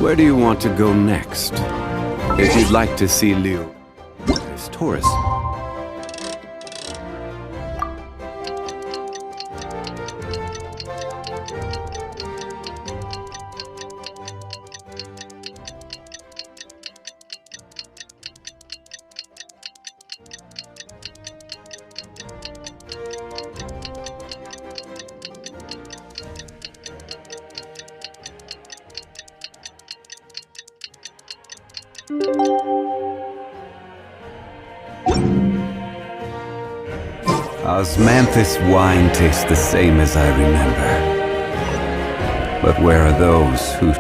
Where do you want to go next? If you'd like to see Liu, this Taurus. Osmanthus wine tastes the same as I remember. But where are those who...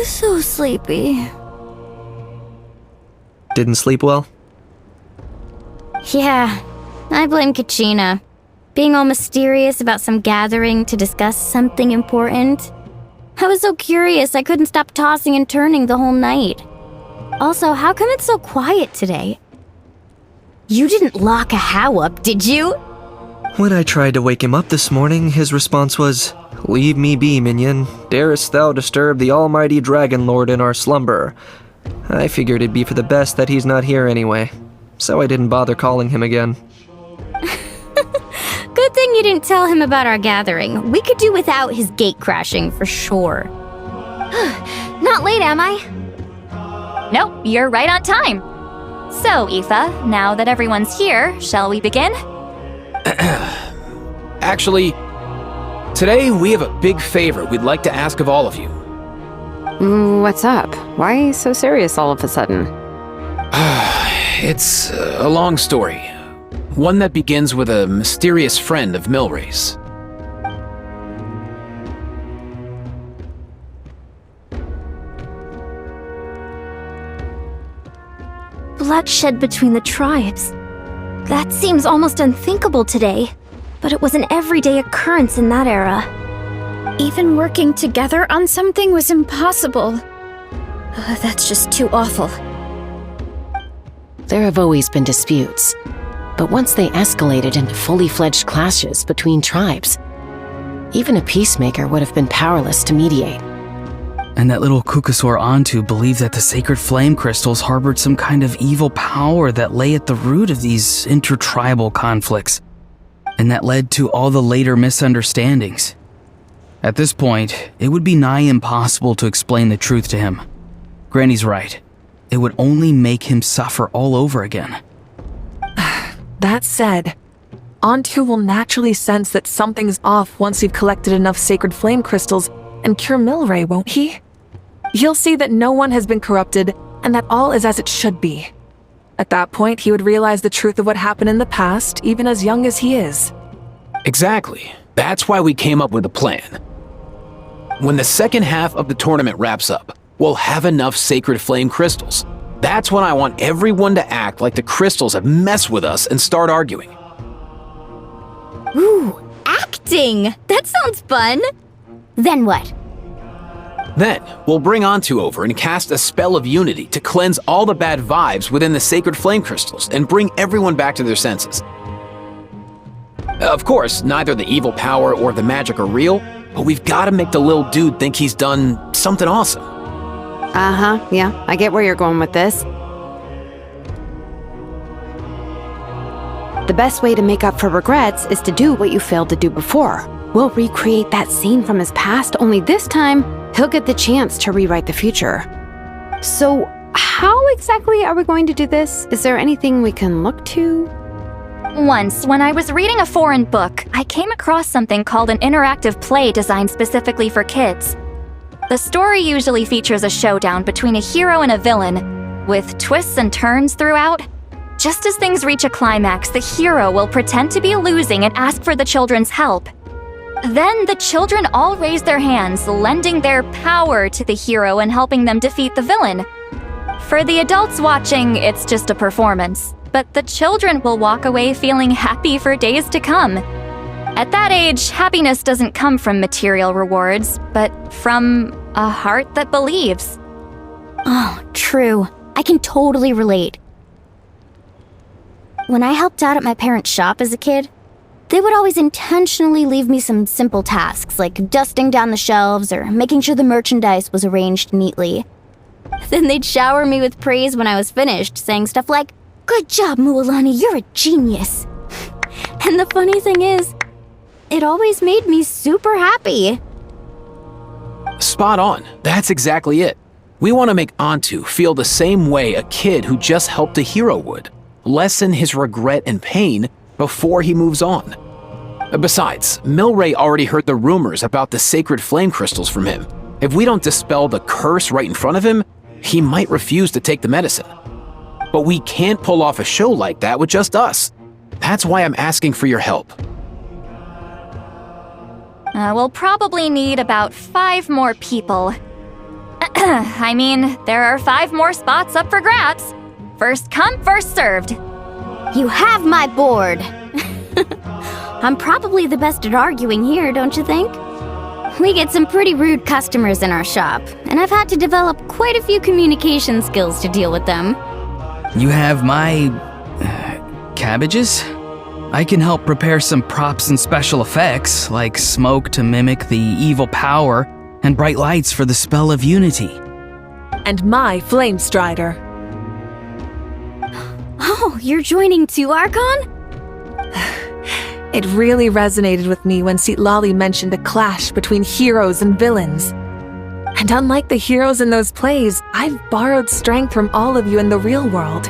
So sleepy. Didn't sleep well? Yeah, I blame Kachina. Being all mysterious about some gathering to discuss something important. I was so curious I couldn't stop tossing and turning the whole night. Also, how come it's so quiet today? You didn't lock a How up, did you? When I tried to wake him up this morning, his response was, "Leave me be, minion. Darest thou disturb the almighty Dragon Lord in our slumber?" I figured it'd be for the best that he's not here anyway, so I didn't bother calling him again. Good thing you didn't tell him about our gathering. We could do without his gate crashing for sure. Not late, am I? Nope, you're right on time. So, Aoife, now that everyone's here, shall we begin? Actually, today we have a big favor we'd like to ask of all of you. What's up? Why so serious all of a sudden? It's a long story. One that begins with a mysterious friend of Milray's. Bloodshed between the tribes. That seems almost unthinkable today, but it was an everyday occurrence in that era. Even working together on something was impossible. That's just too awful. There have always been disputes, but once they escalated into fully fledged clashes between tribes, even a peacemaker would have been powerless to mediate. And that little Kukasaur Antu believed that the sacred flame crystals harbored some kind of evil power that lay at the root of these intertribal conflicts, and that led to all the later misunderstandings. At this point, it would be nigh impossible to explain the truth to him. Granny's right. It would only make him suffer all over again. That said, Antu will naturally sense that something's off once we've collected enough sacred flame crystals and cure Milray, won't he? He'll see that no one has been corrupted and that all is as it should be. At that point, he would realize the truth of what happened in the past, even as young as he is. Exactly. That's why we came up with a plan. When the second half of the tournament wraps up, we'll have enough sacred flame crystals. That's when I want everyone to act like the crystals have messed with us and start arguing. Ooh, acting! That sounds fun! Then what? Then, we'll bring Antu over and cast a spell of unity to cleanse all the bad vibes within the sacred flame crystals and bring everyone back to their senses. Of course, neither the evil power or the magic are real, but we've got to make the little dude think he's done something awesome. Yeah, I get where you're going with this. The best way to make up for regrets is to do what you failed to do before. We'll recreate that scene from his past, only this time, he'll get the chance to rewrite the future. So, how exactly are we going to do this? Is there anything we can look to? Once, when I was reading a foreign book, I came across something called an interactive play designed specifically for kids. The story usually features a showdown between a hero and a villain, with twists and turns throughout. Just as things reach a climax, the hero will pretend to be losing and ask for the children's help. Then the children all raise their hands, lending their power to the hero and helping them defeat the villain. For the adults watching, it's just a performance, but the children will walk away feeling happy for days to come. At that age, happiness doesn't come from material rewards, but from a heart that believes. Oh, true. I can totally relate. When I helped out at my parents' shop as a kid, they would always intentionally leave me some simple tasks like dusting down the shelves or making sure the merchandise was arranged neatly. Then they'd shower me with praise when I was finished, saying stuff like, "Good job, Mualani, you're a genius." And the funny thing is, it always made me super happy. Spot on. That's exactly it. We want to make Antu feel the same way a kid who just helped a hero would. Lessen his regret and pain before he moves on. Besides, Milray already heard the rumors about the sacred flame crystals from him. If we don't dispel the curse right in front of him, he might refuse to take the medicine. But we can't pull off a show like that with just us. That's why I'm asking for your help. We'll probably need about 5 more people. I mean, there are 5 more spots up for grabs. First come, first served. You have my board. I'm probably the best at arguing here, don't you think? We get some pretty rude customers in our shop, and I've had to develop quite a few communication skills to deal with them. You have my... cabbages? I can help prepare some props and special effects, like smoke to mimic the evil power, and bright lights for the spell of unity. And my flame strider. Oh, you're joining too, Archon? It really resonated with me when Citlali mentioned a clash between heroes and villains. And unlike the heroes in those plays, I've borrowed strength from all of you in the real world.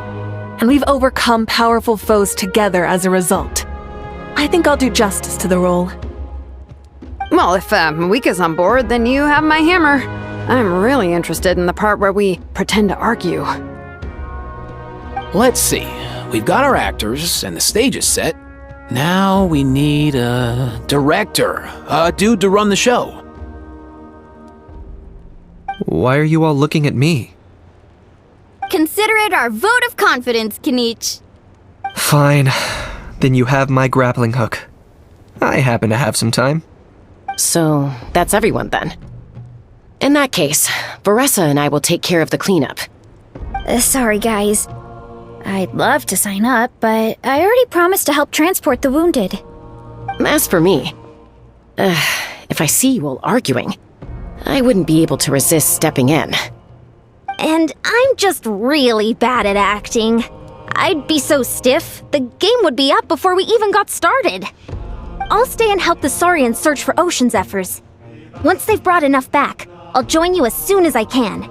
And we've overcome powerful foes together as a result. I think I'll do justice to the role. Well, if Mika's on board, then you have my hammer. I'm really interested in the part where we pretend to argue. Let's see. We've got our actors and the stage is set. Now we need a director, a dude to run the show. Why are you all looking at me? Consider it our vote of confidence, Kanich. Fine. Then you have my grappling hook. I happen to have some time. So, that's everyone then. In that case, Varessa and I will take care of the cleanup. Sorry, guys. I'd love to sign up, but I already promised to help transport the wounded. As for me, if I see you all arguing, I wouldn't be able to resist stepping in. And I'm just really bad at acting. I'd be so stiff, the game would be up before we even got started. I'll stay and help the Saurians search for Ocean Zephyrs. Once they've brought enough back, I'll join you as soon as I can.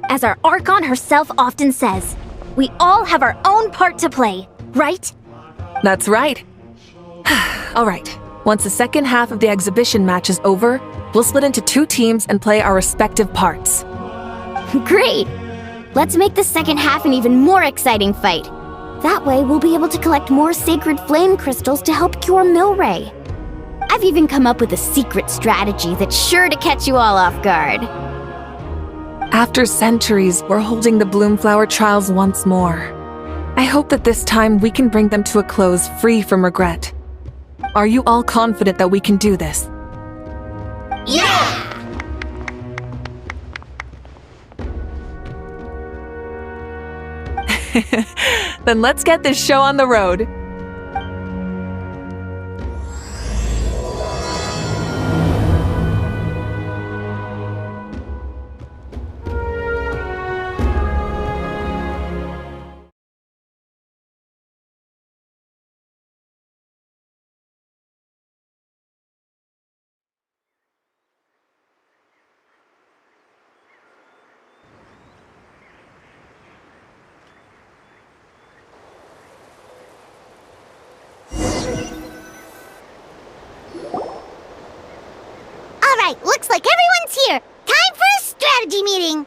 As our Archon herself often says, we all have our own part to play, right? That's right. All right. Once the second half of the exhibition match is over, we'll split into 2 teams and play our respective parts. Great! Let's make the second half an even more exciting fight. That way, we'll be able to collect more sacred flame crystals to help cure Milray. I've even come up with a secret strategy that's sure to catch you all off guard. After centuries, we're holding the Bloomflower trials once more. I hope that this time we can bring them to a close free from regret. Are you all confident that we can do this? Yeah! Then let's get this show on the road. Alright, looks like everyone's here. Time for a strategy meeting.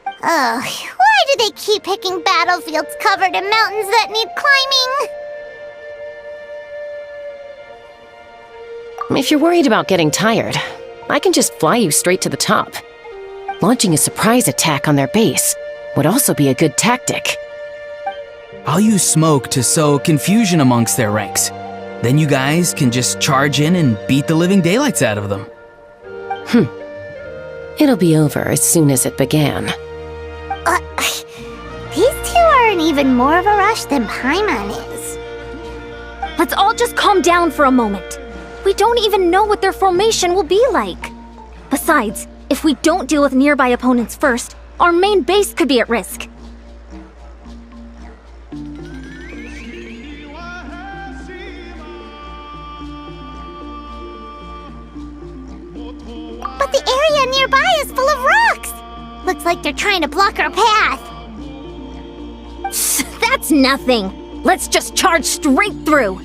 Ugh, why do they keep picking battlefields covered in mountains that need climbing? If you're worried about getting tired, I can just fly you straight to the top. Launching a surprise attack on their base would also be a good tactic. I'll use smoke to sow confusion amongst their ranks. Then you guys can just charge in and beat the living daylights out of them. It'll be over as soon as it began. These two are in even more of a rush than Paimon is. Let's all just calm down for a moment. We don't even know what their formation will be like. Besides, if we don't deal with nearby opponents first, our main base could be at risk. But the area nearby is full of rocks! Looks like they're trying to block our path. That's nothing. Let's just charge straight through.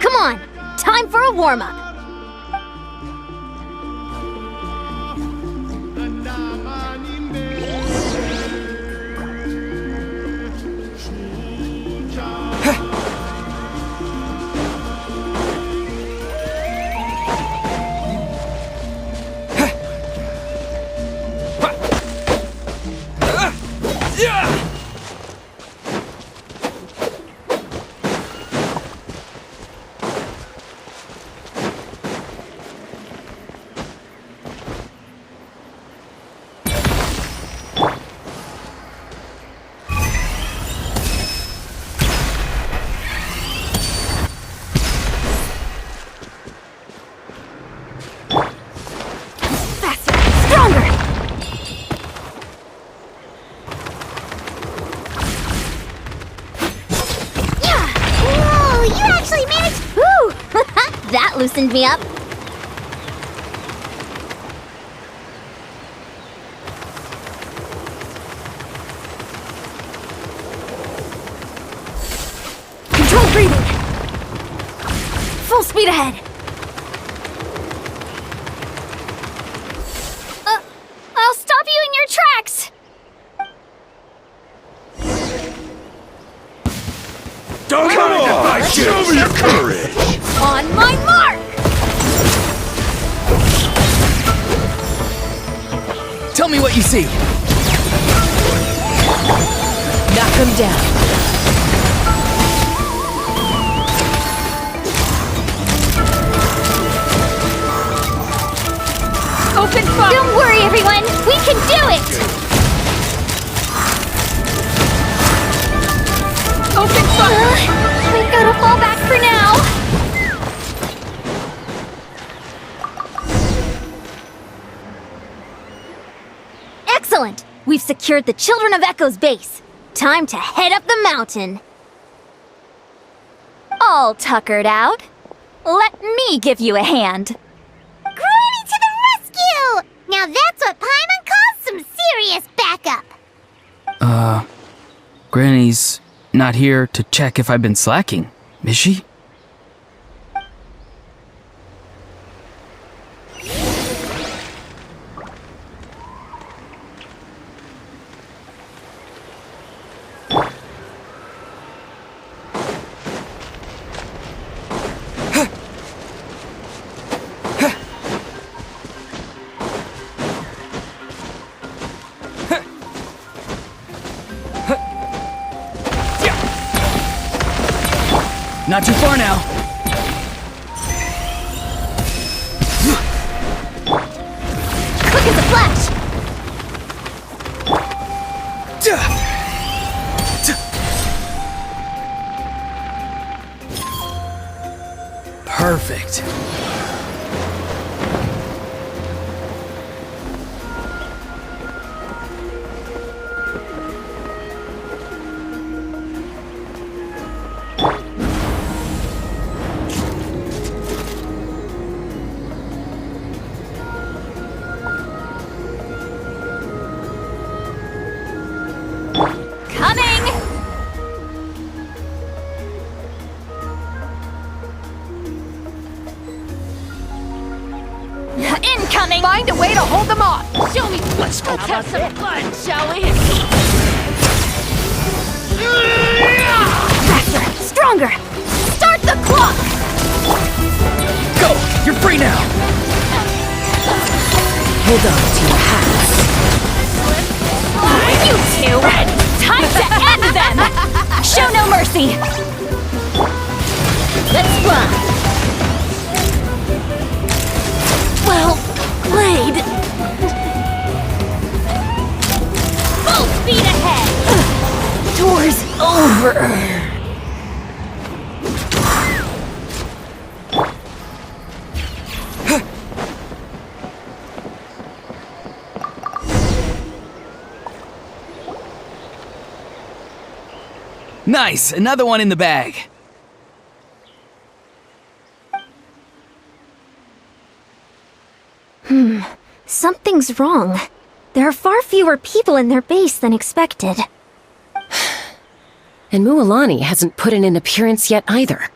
Come on, time for a warm-up. That loosened me up. Controlled breathing. Full speed ahead. I'll stop you in your tracks. Don't come on! Show me your courage! On my mark! Tell me what you see. Knock them down. Open fire! Don't worry, everyone! We can do it! Open fire! We've gotta fall back for now! Excellent! We've secured the Children of Echo's base. Time to head up the mountain. All tuckered out. Let me give you a hand. Granny to the rescue! Now that's what Paimon calls some serious backup. Granny's not here to check if I've been slacking, is she? Not too far now. Quick as a flash! Perfect. Incoming! Find a way to hold them off! Show me! Let's go! Let's have some fun, shall we? Faster! Stronger! Start the clock! Go! You're free now! Hold on to your hats. You two! Time to end them! Show no mercy! Let's fly! Well played! Full speed ahead! Tour's over! Nice! Another one in the bag. Something's wrong. There are far fewer people in their base than expected. And Mualani hasn't put in an appearance yet either.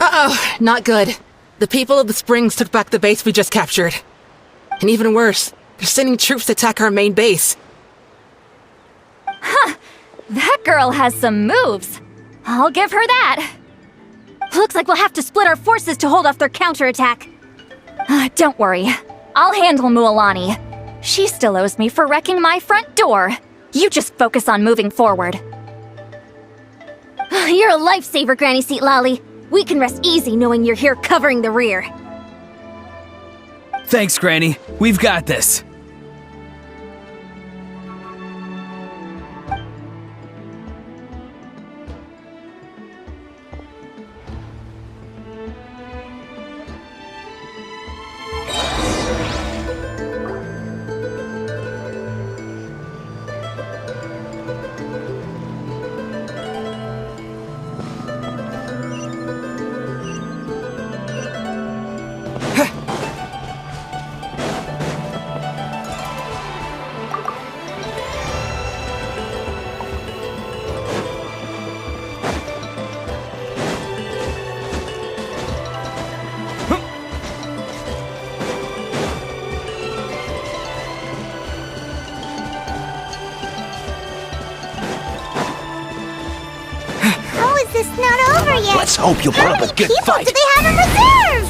Uh-oh, not good. The people of the Springs took back the base we just captured. And even worse, they're sending troops to attack our main base. That girl has some moves. I'll give her that. Looks like we'll have to split our forces to hold off their counterattack. Don't worry. I'll handle Mualani. She still owes me for wrecking my front door. You just focus on moving forward. You're a lifesaver, Granny Seat Lolly. We can rest easy knowing you're here covering the rear. Thanks, Granny. We've got this. How is this not over yet? Let's hope you put How up a many good people fight. do they have in reserve?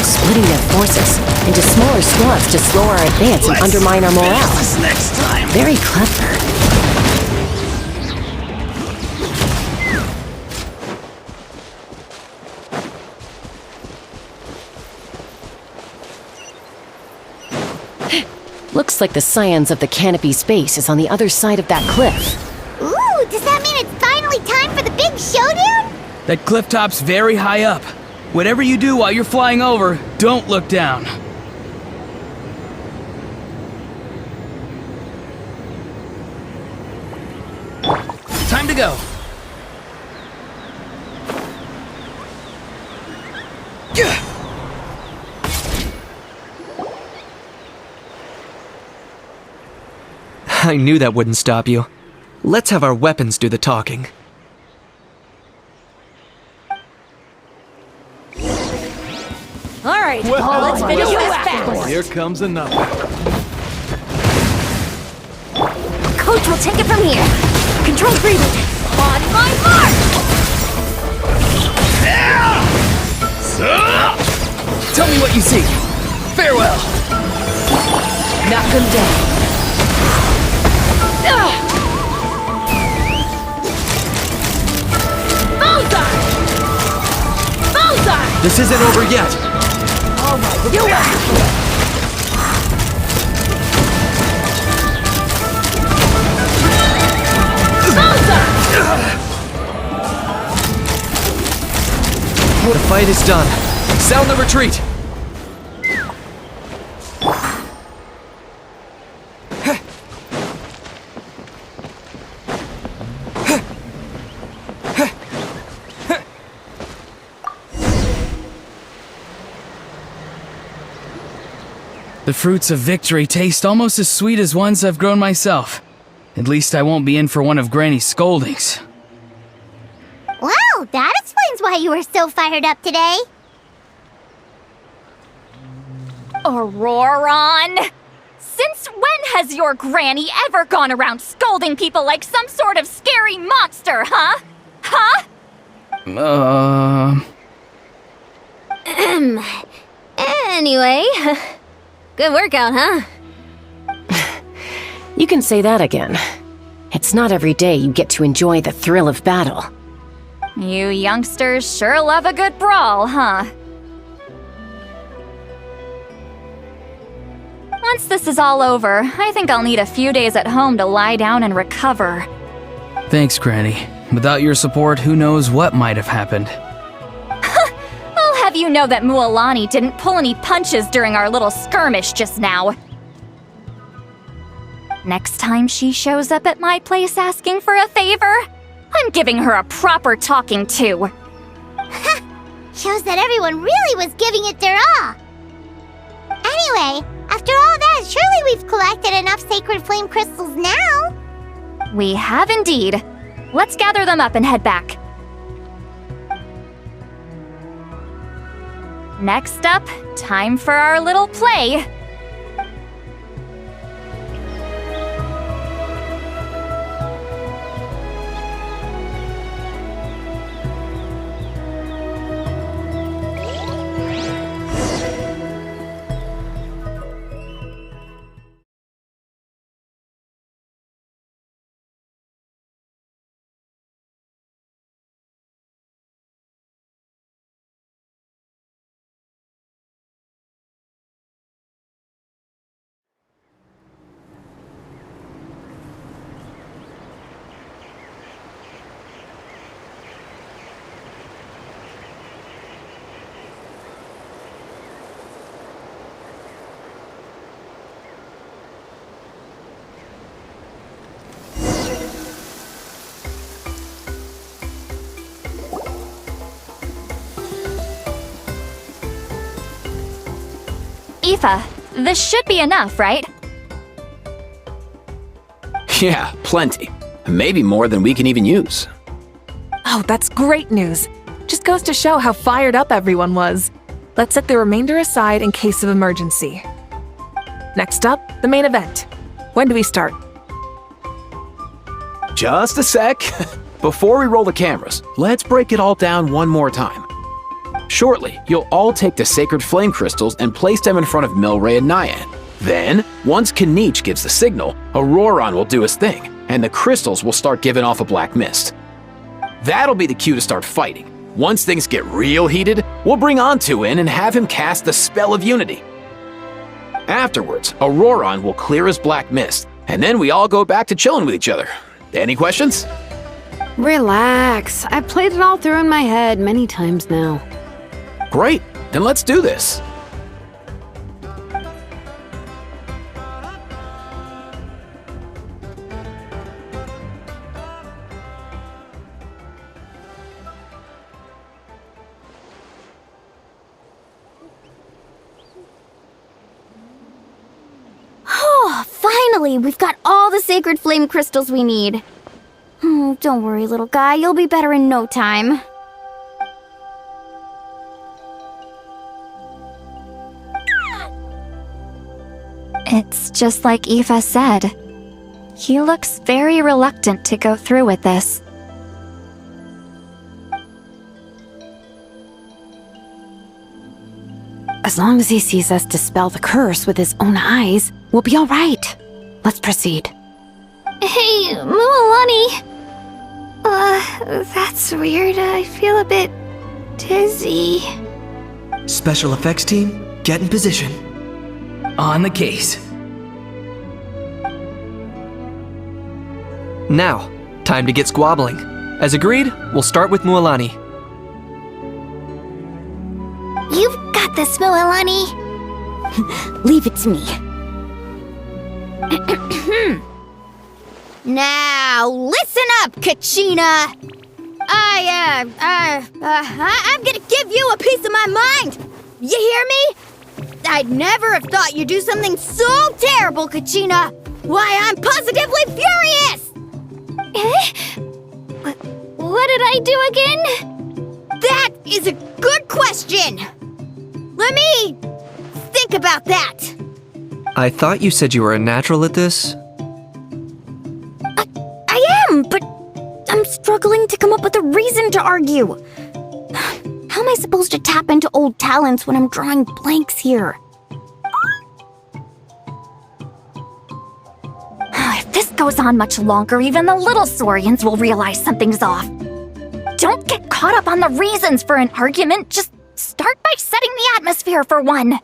Splitting their forces into smaller squads to slow our advance and undermine our morale. This next time. Very clever. Looks like the Scions of the Canopy's base is on the other side of that cliff. Ooh, does that mean it's finally time for the big showdown? That cliff top's very high up. Whatever you do while you're flying over, don't look down. Time to go. I knew that wouldn't stop you. Let's have our weapons do the talking. Alright, let's finish this fast. Here comes another. Coach will take it from here. Control breathing. On my mark! Tell me what you see. Farewell. Knock them down. This isn't over yet. Do it! The fight is done. Sound the retreat. The fruits of victory taste almost as sweet as ones I've grown myself. At least I won't be in for one of Granny's scoldings. Wow, that explains why you were so fired up today. Auroron! Since when has your granny ever gone around scolding people like some sort of scary monster, huh? Huh? Anyway, good workout, huh? You can say that again. It's not every day you get to enjoy the thrill of battle. You youngsters sure love a good brawl, huh? Once this is all over, I think I'll need a few days at home to lie down and recover. Thanks, Granny. Without your support, who knows what might have happened. I'll have you know that Mualani didn't pull any punches during our little skirmish just now. Next time she shows up at my place asking for a favor, I'm giving her a proper talking to. Shows that everyone really was giving it their all. Anyway, after all that, surely we've collected enough sacred flame crystals now. We have indeed. Let's gather them up and head back. Next up, time for our little play. Aoife, this should be enough, right? Yeah, plenty. Maybe more than we can even use. Oh, that's great news. Just goes to show how fired up everyone was. Let's set the remainder aside in case of emergency. Next up, the main event. When do we start? Just a sec. Before we roll the cameras, let's break it all down one more time. Shortly, you'll all take the sacred flame crystals and place them in front of Milray and Nyan. Then, once Kanich gives the signal, Auroron will do his thing, and the crystals will start giving off a black mist. That'll be the cue to start fighting. Once things get real heated, we'll bring Antu in and have him cast the spell of unity. Afterwards, Auroron will clear his black mist, and then we all go back to chilling with each other. Any questions? Relax. I've played it all through in my head many times now. Great, then let's do this. Oh, finally! We've got all the sacred flame crystals we need. Don't worry, little guy. You'll be better in no time. It's just like Aoife said. He looks very reluctant to go through with this. As long as he sees us dispel the curse with his own eyes, we'll be all right. Let's proceed. Hey, Mualani. That's weird. I feel a bit dizzy. Special effects team, get in position. On the case. Now, time to get squabbling. As agreed, we'll start with Mualani. You've got this, Mualani. Leave it to me. Now, listen up, Kachina. I'm gonna give you a piece of my mind. You hear me? I'd never have thought you'd do something so terrible, Kachina. Why, I'm positively furious! What did I do again? That is a good question. Let me think about that. I thought you said you were a natural at this. I am, but I'm struggling to come up with a reason to argue. How am I supposed to tap into old talents when I'm drawing blanks here? If this goes on much longer, even the little Saurians will realize something's off. Don't get caught up on the reasons for an argument. Just start by setting the atmosphere for one.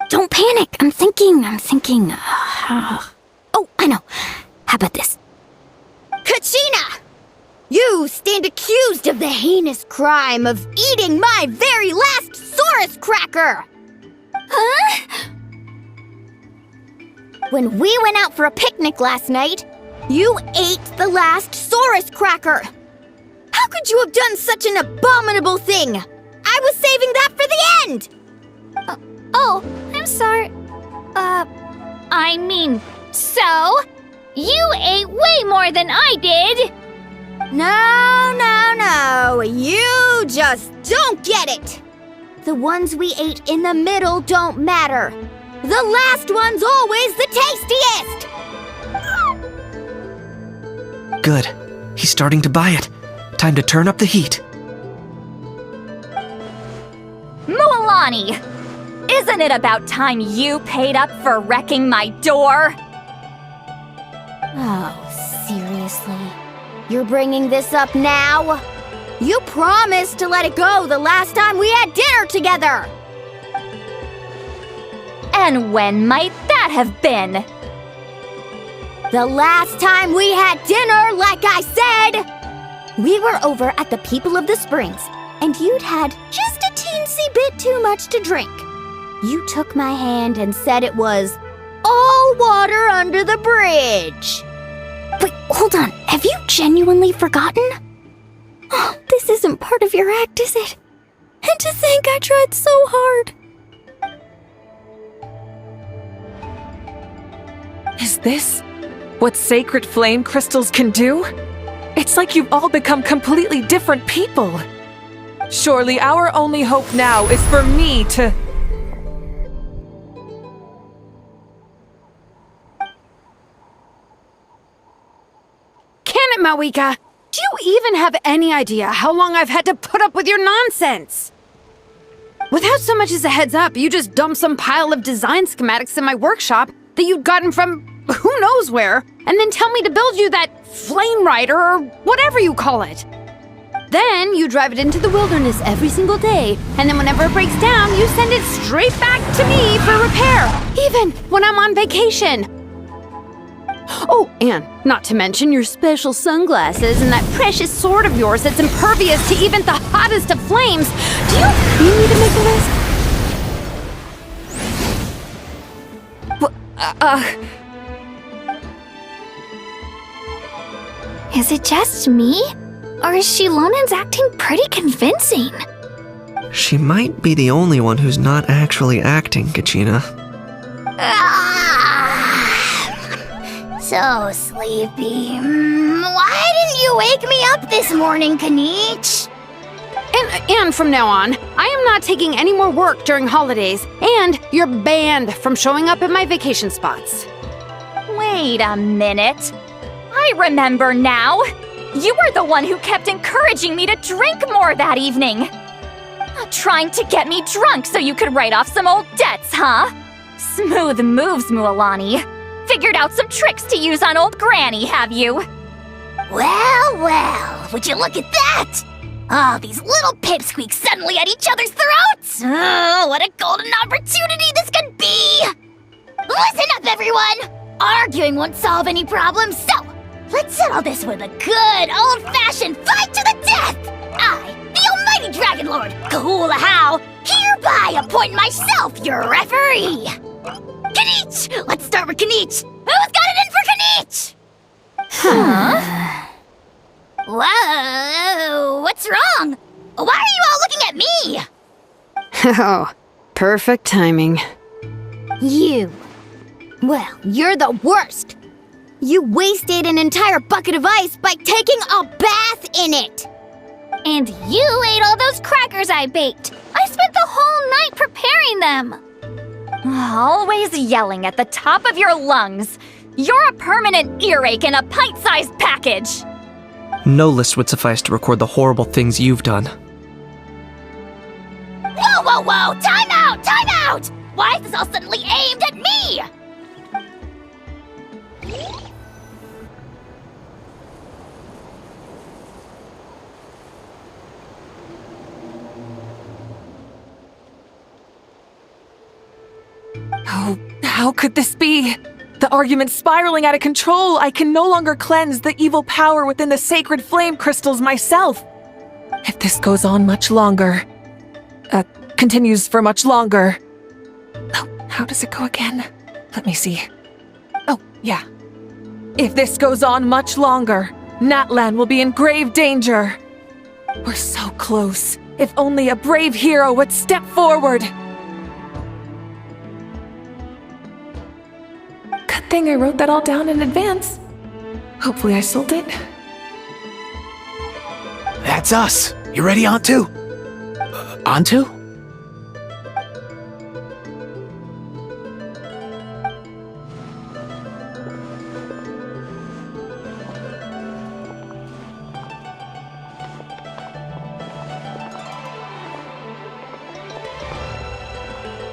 Don't panic. I'm thinking. Oh, I know. How about this? Kachina! You stand accused of the heinous crime of eating my very last Saurus cracker! Huh? When we went out for a picnic last night, you ate the last Saurus cracker! How could you have done such an abominable thing? I was saving that for the end! Oh, I'm sorry. I mean, so? You ate way more than I did! No. You just don't get it! The ones we ate in the middle don't matter. The last one's always the tastiest! Good. He's starting to buy it. Time to turn up the heat. Mualani! Isn't it about time you paid up for wrecking my door? Oh, seriously? You're bringing this up now? You promised to let it go the last time we had dinner together! And when might that have been? The last time we had dinner, like I said! We were over at the People of the Springs, and you'd had just a teensy bit too much to drink. You took my hand and said it was all water under the bridge. Wait, hold on. Have you genuinely forgotten? Oh, this isn't part of your act, is it? And to think I tried so hard. Is this what sacred flame crystals can do? It's like you've all become completely different people. Surely our only hope now is for me to... Can it, Mawika? Do you even have any idea how long I've had to put up with your nonsense? Without so much as a heads up, you just dumped some pile of design schematics in my workshop that you'd gotten from who knows where, and then tell me to build you that flame rider or whatever you call it. Then you drive it into the wilderness every single day, and then whenever it breaks down, you send it straight back to me for repair, even when I'm on vacation. Oh, and not to mention your special sunglasses and that precious sword of yours that's impervious to even the hottest of flames. Do you need me to make a list? Is it just me? Or is Shilonen's acting pretty convincing? She might be the only one who's not actually acting, Kachina. So sleepy. Why didn't you wake me up this morning, Kanich? And from now on, I am not taking any more work during holidays, and you're banned from showing up at my vacation spots. Wait a minute. I remember now. You were the one who kept encouraging me to drink more that evening. Trying to get me drunk so you could write off some old debts, huh? Smooth moves, Mualani. Figured out some tricks to use on old Granny, have you? Well, would you look at that? Oh, these little pipsqueaks suddenly at each other's throats! Oh, what a golden opportunity this could be! Listen up, everyone! Arguing won't solve any problems, so let's settle this with a good old-fashioned fight to the death! I, the almighty Dragon Lord, Kahula How, hereby appoint myself your referee! Kanich! Let's start with Kanich! Who's got it in for Kanich? Huh? Whoa, what's wrong? Why are you all looking at me? Oh, perfect timing. You. Well, you're the worst. You wasted an entire bucket of ice by taking a bath in it. And you ate all those crackers I baked. I spent the whole night preparing them. Always yelling at the top of your lungs. You're a permanent earache in a pint-sized package. No list would suffice to record the horrible things you've done. Whoa, whoa, whoa! Time out! Time out! Why is this all suddenly aimed at me? Oh, how could this be? The argument's spiraling out of control. I can no longer cleanse the evil power within the sacred flame crystals myself. If this goes on much longer, continues for much longer. Oh, how does it go again? Let me see. Oh, yeah. If this goes on much longer, Natlan will be in grave danger. We're so close. If only a brave hero would step forward. Good thing I wrote that all down in advance. Hopefully I sold it. That's us. You ready, Antu? Antu?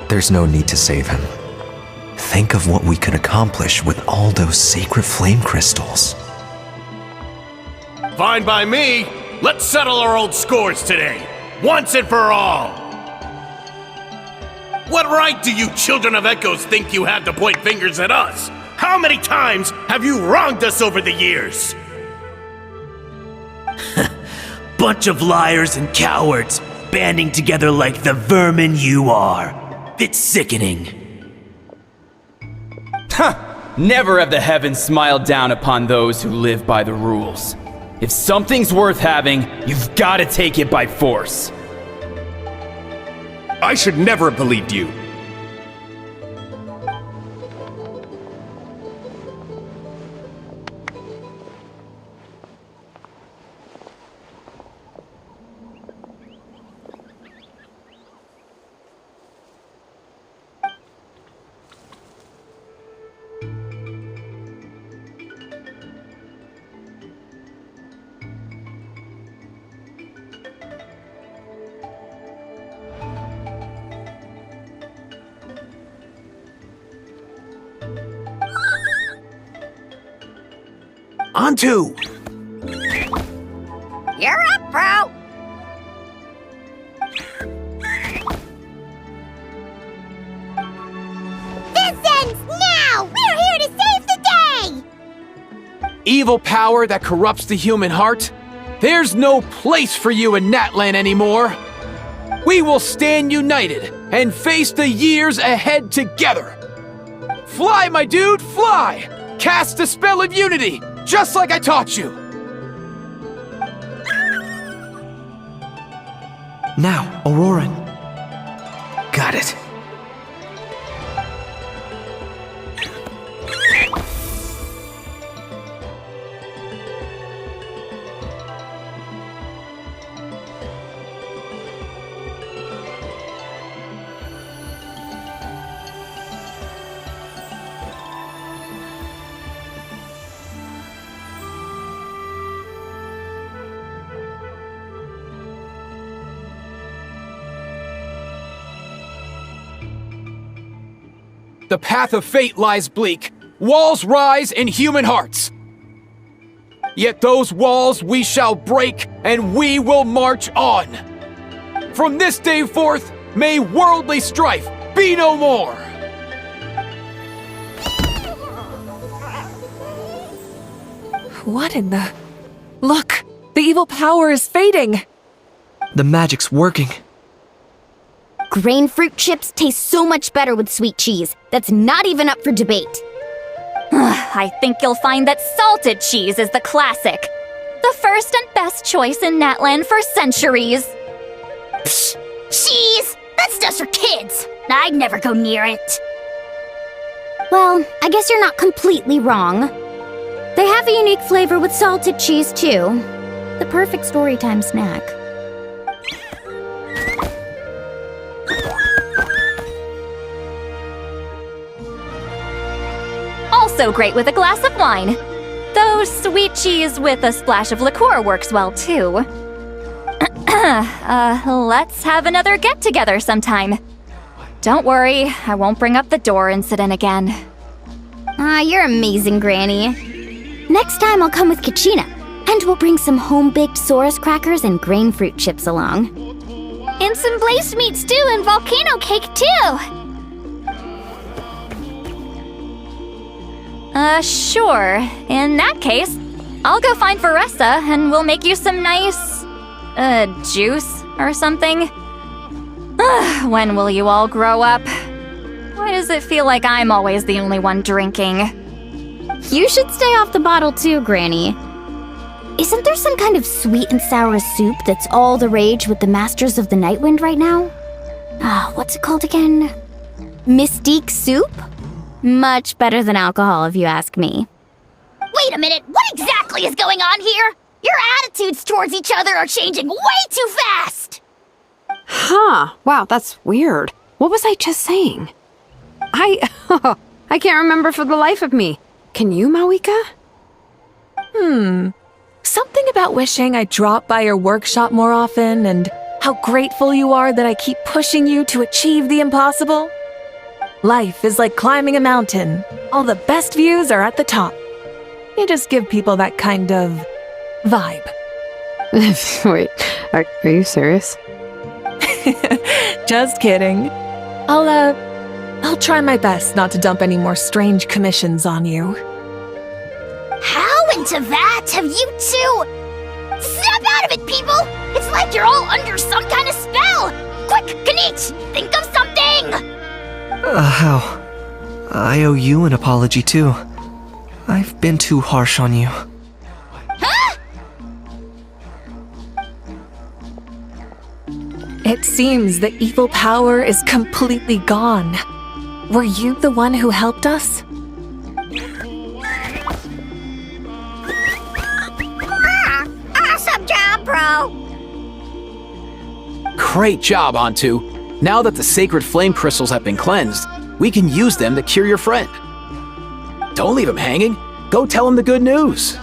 There's no need to save him. Think of what we could accomplish with all those sacred flame crystals. Fine by me. Let's settle our old scores today, once and for all. What right do you children of Echoes think you have to point fingers at us? How many times have you wronged us over the years? Bunch of liars and cowards, banding together like the vermin you are. It's sickening. Never have the heavens smiled down upon those who live by the rules. If something's worth having, you've got to take it by force. I should never have believed you. Antu! You're up, bro! This ends now! We're here to save the day! Evil power that corrupts the human heart? There's no place for you in Natlan anymore! We will stand united and face the years ahead together! Fly, my dude, fly! Cast a spell of unity, just like I taught you! Now, Auroran. Got it. The path of fate lies bleak. Walls rise in human hearts. Yet those walls we shall break, and we will march on. From this day forth, may worldly strife be no more. What in the... Look! The evil power is fading! The magic's working. Grain fruit chips taste so much better with sweet cheese. That's not even up for debate. I think you'll find that salted cheese is the classic. The first and best choice in Natlan for centuries. Psh! Cheese! That stuff's for kids! I'd never go near it. Well, I guess you're not completely wrong. They have a unique flavor with salted cheese, too. The perfect storytime snack. Also great with a glass of wine. Though sweet cheese with a splash of liqueur works well too. Let's have another get-together sometime. Don't worry, I won't bring up the door incident again. You're amazing, Granny. Next time I'll come with Kachina, and we'll bring some home-baked Saurus crackers and grain fruit chips along. And some blaze meats too, and volcano cake too! Sure. In that case, I'll go find Varessa and we'll make you some nice, juice or something. When will you all grow up? Why does it feel like I'm always the only one drinking? You should stay off the bottle too, Granny. Isn't there some kind of sweet and sour soup that's all the rage with the Masters of the Nightwind right now? What's it called again? Mystique soup? Much better than alcohol, if you ask me. Wait a minute, what exactly is going on here? Your attitudes towards each other are changing way too fast! Huh. Wow, that's weird. What was I just saying? I can't remember for the life of me. Can you, Mawika? Something about wishing I dropped by your workshop more often and how grateful you are that I keep pushing you to achieve the impossible. Life is like climbing a mountain. All the best views are at the top. You just give people that kind of vibe. Wait, are you serious? Just kidding. I'll try my best not to dump any more strange commissions on you. How into that have you two? Snap out of it, people! It's like you're all under some kind of spell! Quick, Kanich, think of something! How? I owe you an apology too. I've been too harsh on you. Huh? It seems the evil power is completely gone. Were you the one who helped us? Awesome job, bro! Great job, Antu. Now that the sacred flame crystals have been cleansed, we can use them to cure your friend. Don't leave him hanging. Go tell him the good news.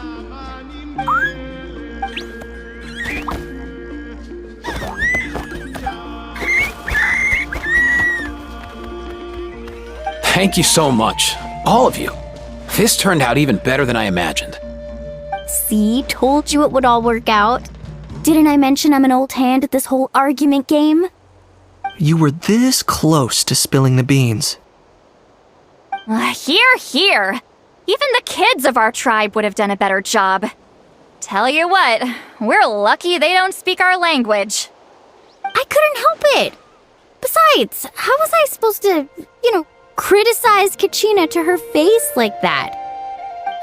Thank you so much, all of you. This turned out even better than I imagined. See, told you it would all work out. Didn't I mention I'm an old hand at this whole argument game? You were this close to spilling the beans. Here. Even the kids of our tribe would have done a better job. Tell you what, we're lucky they don't speak our language. I couldn't help it. Besides, how was I supposed to, criticize Kachina to her face like that?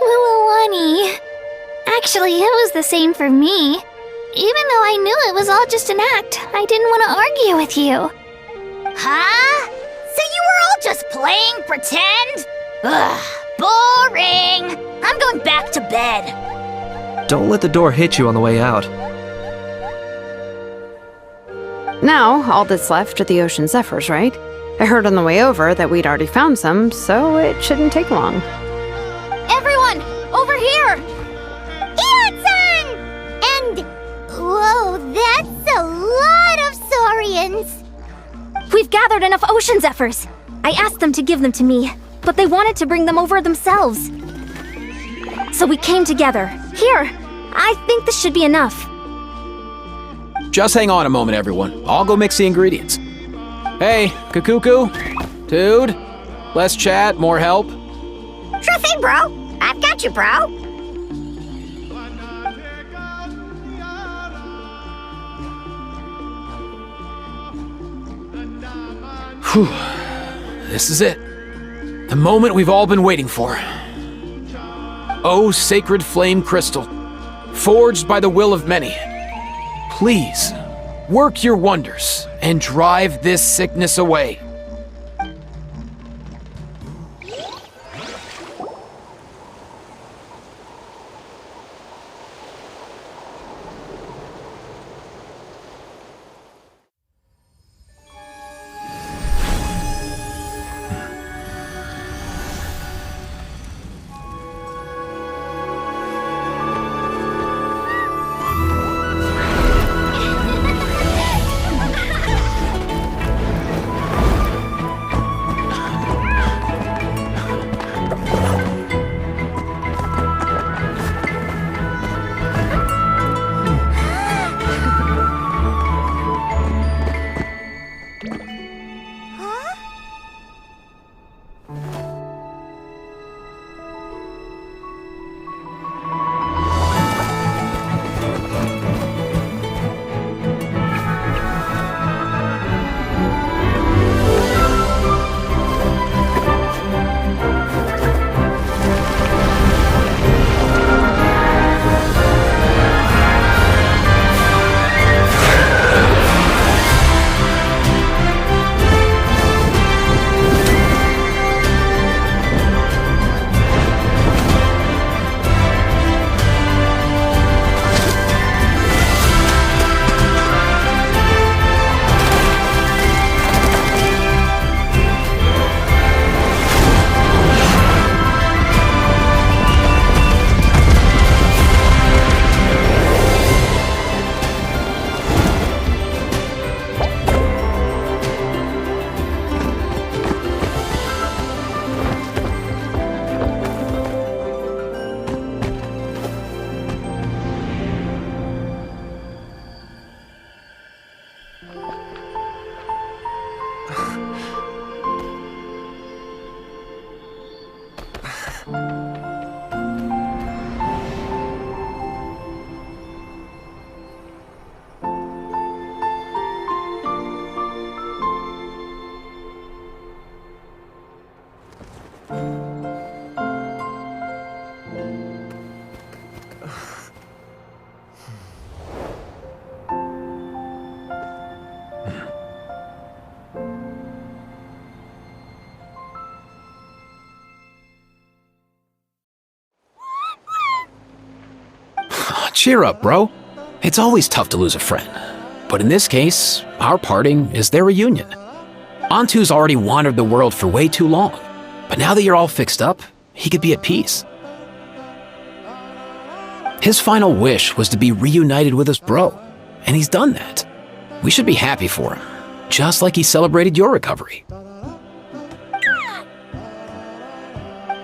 Well, honey, actually, it was the same for me. Even though I knew it was all just an act, I didn't want to argue with you. Huh? So you were all just playing pretend? Ugh, boring! I'm going back to bed. Don't let the door hit you on the way out. Now, all that's left are the ocean zephyrs, right? I heard on the way over that we'd already found some, so it shouldn't take long. Everyone, over here! Ian-san! And... whoa, that's a lot of saurians! We've gathered enough ocean zephyrs. I asked them to give them to me, but they wanted to bring them over themselves. So we came together. Here, I think this should be enough. Just hang on a moment, everyone. I'll go mix the ingredients. Hey, Kakuku, dude, less chat, more help. Sure thing, bro. I've got you, bro. Whew. This is it. The moment we've all been waiting for. Oh, sacred flame crystal, forged by the will of many. Please, work your wonders and drive this sickness away. Cheer up, bro. It's always tough to lose a friend. But in this case, our parting is their reunion. Antu's already wandered the world for way too long. But now that you're all fixed up, he could be at peace. His final wish was to be reunited with his bro, and he's done that. We should be happy for him, just like he celebrated your recovery.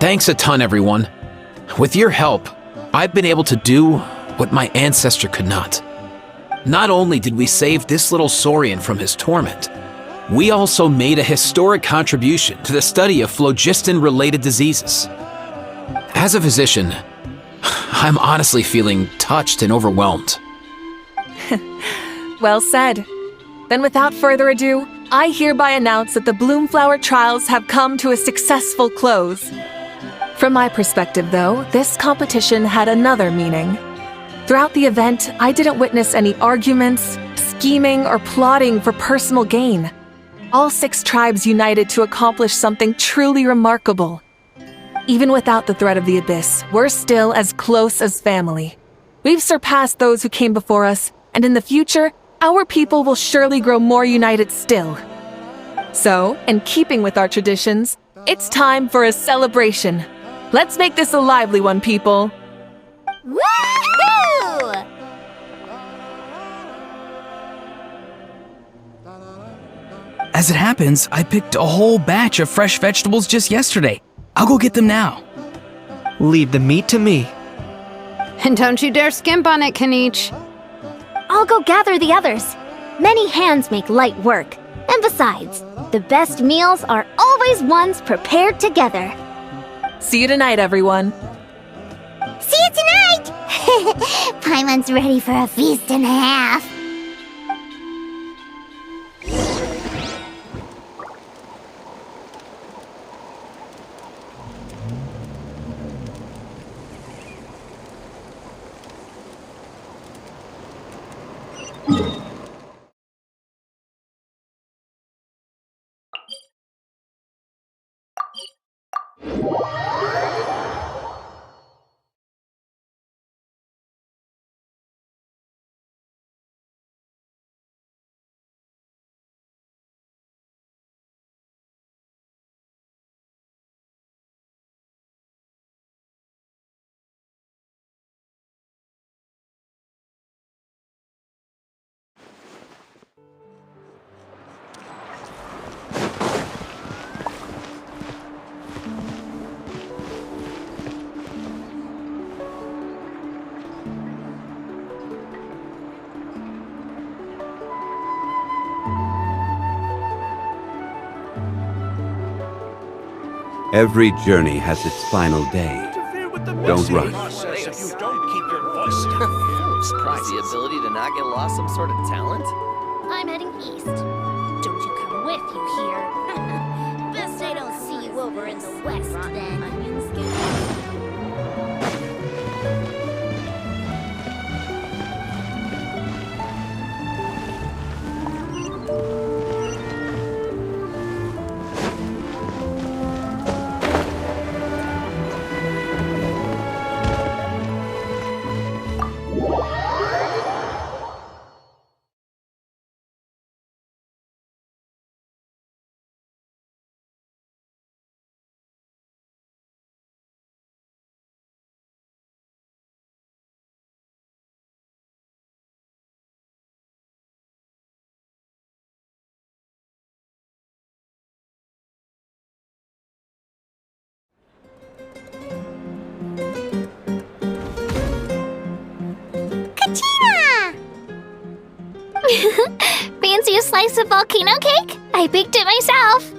Thanks a ton, everyone. With your help, I've been able to do what my ancestor could not. Not only did we save this little saurian from his torment, we also made a historic contribution to the study of phlogiston-related diseases. As a physician, I'm honestly feeling touched and overwhelmed. Well said. Then without further ado, I hereby announce that the Bloomflower trials have come to a successful close. From my perspective, though, this competition had another meaning. Throughout the event, I didn't witness any arguments, scheming, or plotting for personal gain. All 6 tribes united to accomplish something truly remarkable. Even without the threat of the Abyss, we're still as close as family. We've surpassed those who came before us, and in the future, our people will surely grow more united still. So, in keeping with our traditions, it's time for a celebration. Let's make this a lively one, people. Woohoo! As it happens, I picked a whole batch of fresh vegetables just yesterday. I'll go get them now. Leave the meat to me. And don't you dare skimp on it, Kanich. I'll go gather the others. Many hands make light work. And besides, the best meals are always ones prepared together. See you tonight, everyone. See you tonight! Paimon's ready for a feast and a half. Every journey has its final day. Don't rush. Surprise, the ability to not get lost some sort of talent? I'm heading east. Don't you come with, you hear? Best I don't see you over in the west, then. Fancy a slice of volcano cake? I baked it myself.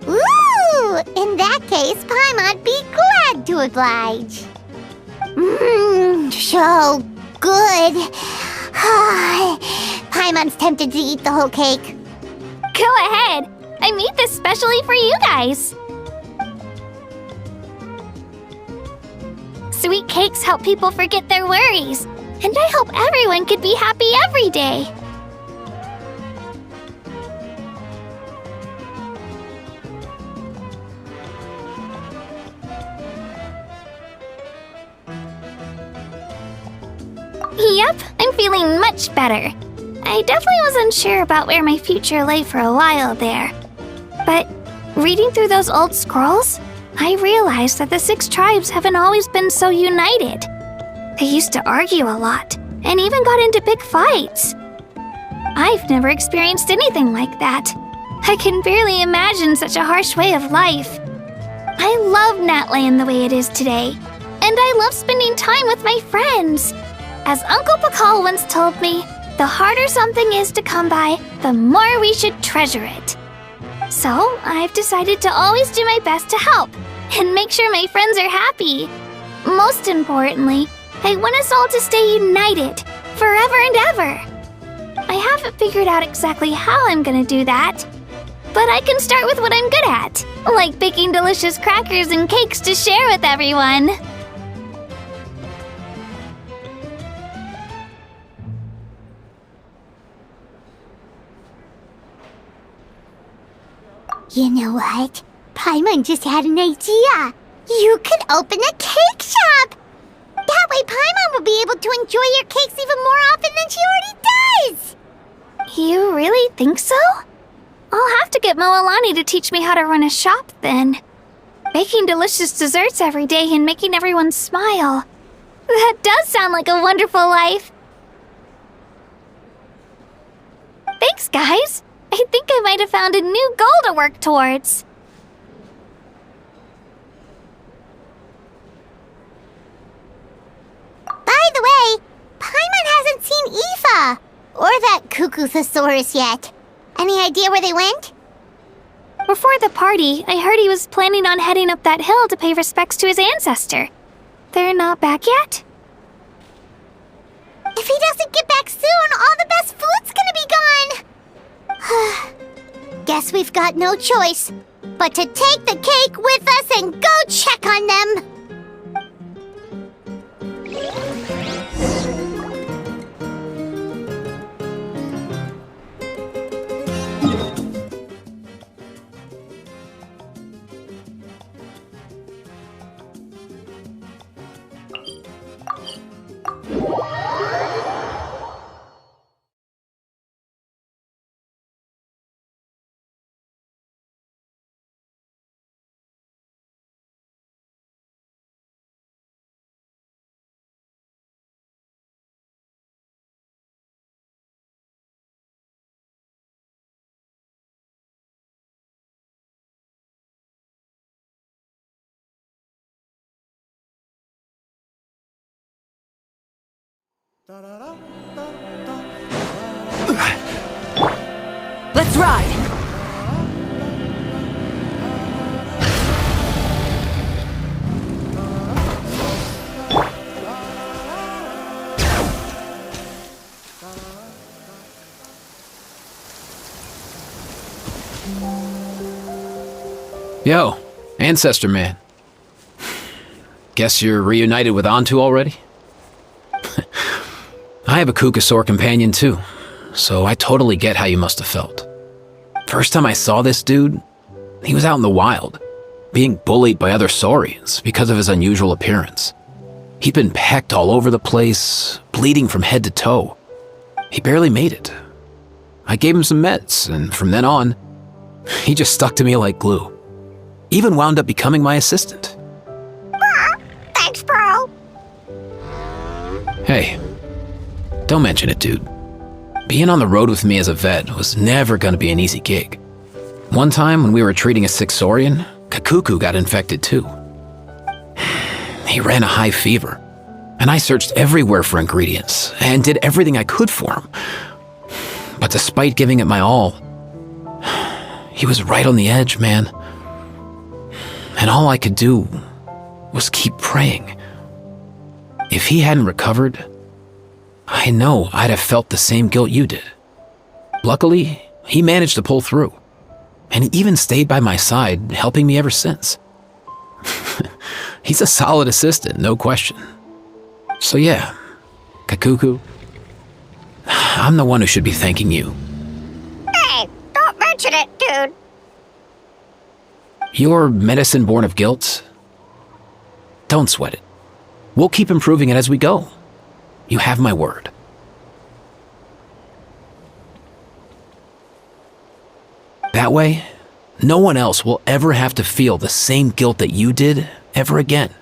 Ooh! In that case, Paimon'd be glad to oblige. So good. Paimon's tempted to eat the whole cake. Go ahead. I made this specially for you guys. Sweet cakes help people forget their worries, and I hope everyone could be happy every day. Yep, I'm feeling much better. I definitely was unsure about where my future lay for a while there. But reading through those old scrolls, I realized that the 6 tribes haven't always been so united. They used to argue a lot, and even got into big fights. I've never experienced anything like that. I can barely imagine such a harsh way of life. I love Natlan the way it is today, and I love spending time with my friends. As Uncle Pakal once told me, the harder something is to come by, the more we should treasure it. So, I've decided to always do my best to help, and make sure my friends are happy. Most importantly, I want us all to stay united, forever and ever. I haven't figured out exactly how I'm gonna do that, but I can start with what I'm good at, like baking delicious crackers and cakes to share with everyone. You know what? Paimon just had an idea. You could open a cake shop. That way Paimon will be able to enjoy your cakes even more often than she already does. You really think so? I'll have to get Moalani to teach me how to run a shop then. Baking delicious desserts every day and making everyone smile. That does sound like a wonderful life. Thanks, guys. I think I might have found a new goal to work towards. By the way, Paimon hasn't seen Aoife or that Cuckoo-thesaurus yet. Any idea where they went? Before the party, I heard he was planning on heading up that hill to pay respects to his ancestor. They're not back yet? If he doesn't get back soon, all the best food's gonna be gone! Guess we've got no choice but to take the cake with us and go check on them. Let's ride! Yo, Ancestor Man. Guess you're reunited with Antu already? I have a Kukasaur companion too, so I totally get how you must have felt. First time I saw this dude, he was out in the wild, being bullied by other saurians because of his unusual appearance. He'd been pecked all over the place, bleeding from head to toe. He barely made it. I gave him some meds, and from then on, he just stuck to me like glue. Even wound up becoming my assistant. Thanks, bro. Hey, don't mention it, dude. Being on the road with me as a vet was never gonna be an easy gig. One time when we were treating a sick saurian, Kakuku got infected too. He ran a high fever, and I searched everywhere for ingredients and did everything I could for him. But despite giving it my all, he was right on the edge, man. And all I could do was keep praying. If he hadn't recovered, I know I'd have felt the same guilt you did. Luckily, he managed to pull through. And he even stayed by my side, helping me ever since. He's a solid assistant, no question. So yeah, Kakuku, I'm the one who should be thanking you. Hey, don't mention it, dude. Your medicine born of guilt? Don't sweat it. We'll keep improving it as we go. You have my word. That way, no one else will ever have to feel the same guilt that you did ever again.